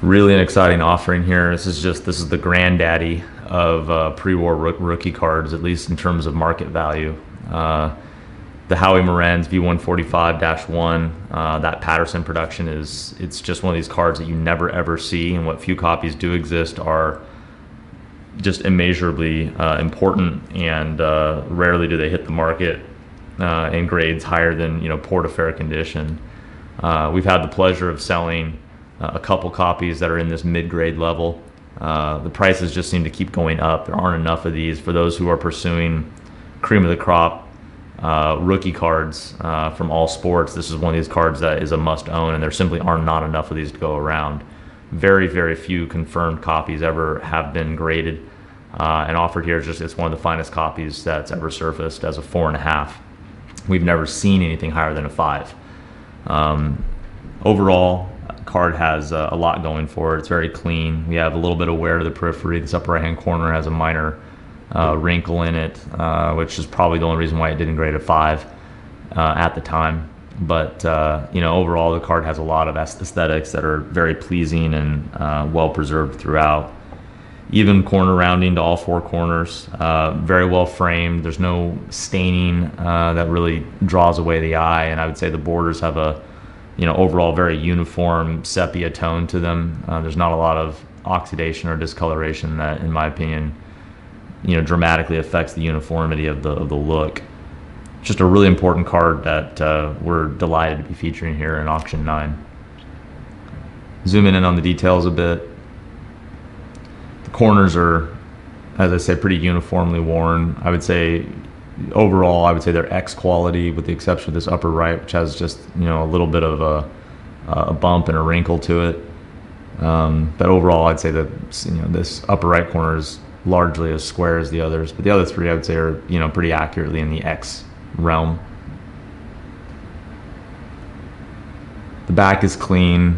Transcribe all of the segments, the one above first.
Really an exciting offering here. This is the granddaddy of pre-war rookie cards, at least in terms of market value. The Howie Morenz V145-1, that Paterson production it's just one of these cards that you never ever see, and what few copies do exist are just immeasurably important, and rarely do they hit the market in grades higher than poor to fair condition. We've had the pleasure of selling a couple copies that are in this mid-grade level. The prices just seem to keep going up. There aren't enough of these for those who are pursuing cream of the crop rookie cards from all sports. This is one of these cards that is a must own, and there simply are not enough of these to go around. Very, very few confirmed copies ever have been graded and offered here. It's one of the finest copies that's ever surfaced as a 4.5. We've never seen anything higher than a 5. Overall, card has a lot going for it. It's very clean. We have a little bit of wear to the periphery. This upper right hand corner has a minor wrinkle in it, which is probably the only reason why it didn't grade a 5 at the time. But overall, the card has a lot of aesthetics that are very pleasing and well preserved throughout. Even corner rounding to all 4 corners, very well framed. There's no staining that really draws away the eye, and I would say the borders have a overall very uniform sepia tone to them. There's not a lot of oxidation or discoloration that, in my opinion, dramatically affects the uniformity of the look. Just a really important card that we're delighted to be featuring here in Auction 9. Zooming in on the details a bit. The corners are, as I said, pretty uniformly worn. I would say overall, they're X quality, with the exception of this upper right, which has just a little bit of a bump and a wrinkle to it. But overall, I'd say that this upper right corner is largely as square as the others. But the other 3, I would say, are pretty accurately in the X realm. The back is clean,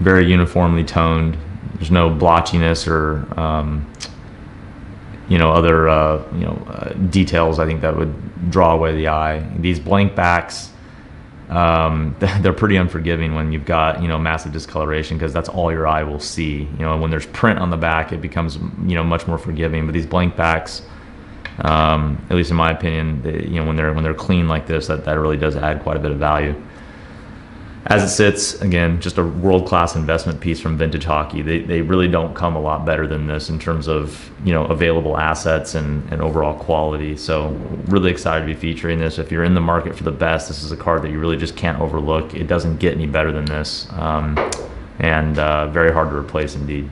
very uniformly toned. There's no blotchiness or other details I think that would draw away the eye. These blank backs, they're pretty unforgiving when you've got massive discoloration, because that's all your eye will see. When there's print on the back, it becomes much more forgiving. But these blank backs, at least in my opinion, when they're clean like this, that really does add quite a bit of value. As it sits, again, just a world-class investment piece from Vintage Hockey. They really don't come a lot better than this in terms of available assets and overall quality. So really excited to be featuring this. If you're in the market for the best, this is a card that you really just can't overlook. It doesn't get any better than this, and very hard to replace indeed.